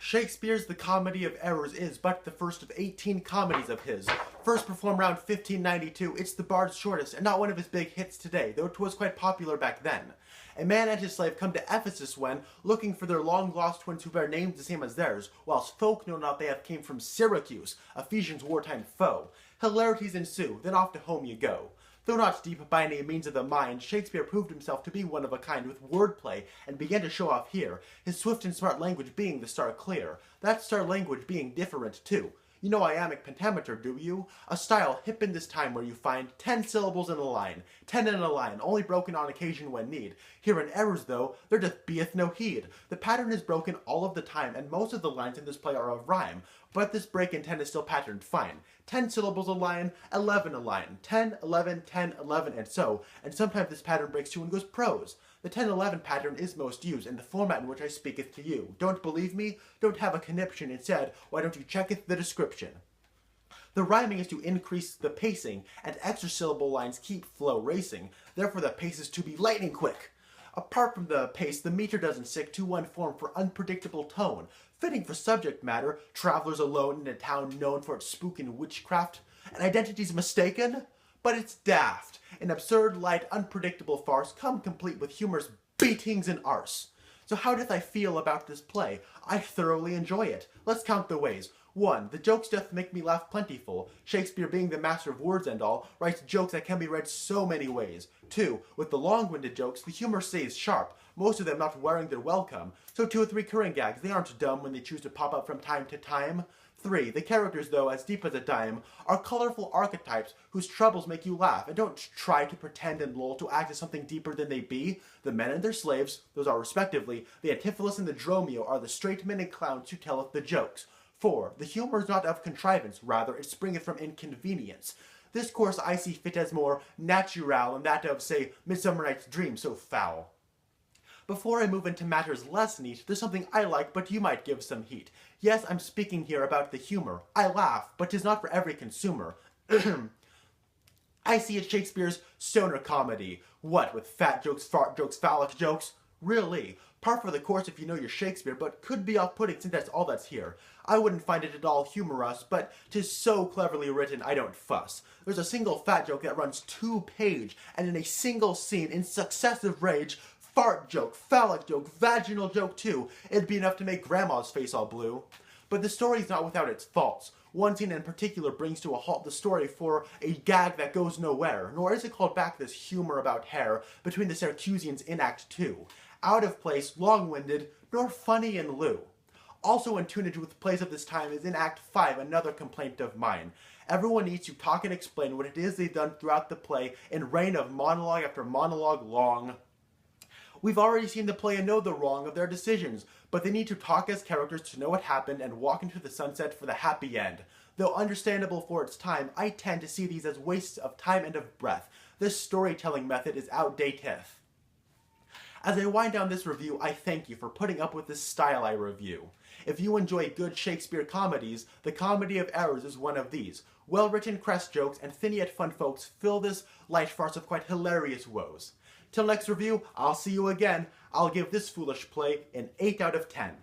Shakespeare's The Comedy of Errors is but the first of 18 comedies of his. First performed around 1592, it's the bard's shortest and not one of his big hits today, though it was quite popular back then. A man and his slave come to Ephesus when, looking for their long-lost twins who bear names the same as theirs, whilst folk know not they have came from Syracuse, Ephesians' wartime foe. Hilarities ensue, then off to home you go. Though not deep by any means of the mind, Shakespeare proved himself to be one of a kind with wordplay, and began to show off here, his swift and smart language being the star clear, that star language being different too. You know iambic pentameter, do you? A style hip in this time where you find 10 syllables in a line, 10 in a line, only broken on occasion when need. Here in errors, though, there doth beeth no heed. The pattern is broken all of the time, and most of the lines in this play are of rhyme, but this break in 10 is still patterned fine. 10 syllables a line, 11 a line, 10, 11, 10, 11, and so, and sometimes this pattern breaks too and goes prose. The 10-11 pattern is most used in the format in which I speaketh to you. Don't believe me? Don't have a conniption. Instead, why don't you checketh the description? The rhyming is to increase the pacing, and extra syllable lines keep flow racing. Therefore the pace is to be lightning quick. Apart from the pace, the meter doesn't stick to one form for unpredictable tone. Fitting for subject matter, travelers alone in a town known for its spook and witchcraft. An identity's mistaken? But it's daft. An absurd, light, unpredictable farce, come complete with humorous beatings and arse. So how doth I feel about this play? I thoroughly enjoy it. Let's count the ways. 1. The jokes doth make me laugh plentiful. Shakespeare, being the master of words and all, writes jokes that can be read so many ways. 2. With the long-winded jokes, the humor stays sharp, most of them not wearing their welcome. So 2 or 3 recurring gags, they aren't dumb when they choose to pop up from time to time. 3. The characters, though as deep as a dime, are colorful archetypes whose troubles make you laugh, and don't try to pretend and lull to act as something deeper than they be. The men and their slaves, those are respectively, the Antipholus and the Dromio, are the straight men and clowns who telleth the jokes. 4. The humor is not of contrivance, rather it springeth from inconvenience. This course I see fit as more natural than that of, say, Midsummer Night's Dream, so foul. Before I move into matters less neat, there's something I like, but you might give some heat. Yes, I'm speaking here about the humor. I laugh, but 'tis not for every consumer. I see it Shakespeare's stoner comedy. What, with fat jokes, fart jokes, phallic jokes? Really? Par for the course if you know your Shakespeare, but could be off-putting since that's all that's here. I wouldn't find it at all humorous, but 'tis so cleverly written I don't fuss. There's a single fat joke that runs 2 pages, and in a single scene, in successive rage, fart joke, phallic joke, vaginal joke too. It'd be enough to make grandma's face all blue. But the story's not without its faults. One scene in particular brings to a halt the story for a gag that goes nowhere, nor is it called back this humor about hair between the Syracusians in Act 2. Out of place, long-winded, nor funny in lieu. Also in tunage with plays of this time is in Act 5, another complaint of mine. Everyone needs to talk and explain what it is they've done throughout the play in rain of monologue after monologue long. We've already seen the play and know the wrong of their decisions, but they need to talk as characters to know what happened and walk into the sunset for the happy end. Though understandable for its time, I tend to see these as wastes of time and of breath. This storytelling method is outdated. As I wind down this review, I thank you for putting up with this style I review. If you enjoy good Shakespeare comedies, The Comedy of Errors is one of these. Well-written crest jokes and thin yet fun folks fill this light farce of quite hilarious woes. Till next review, I'll see you again. I'll give this foolish play an 8 out of 10.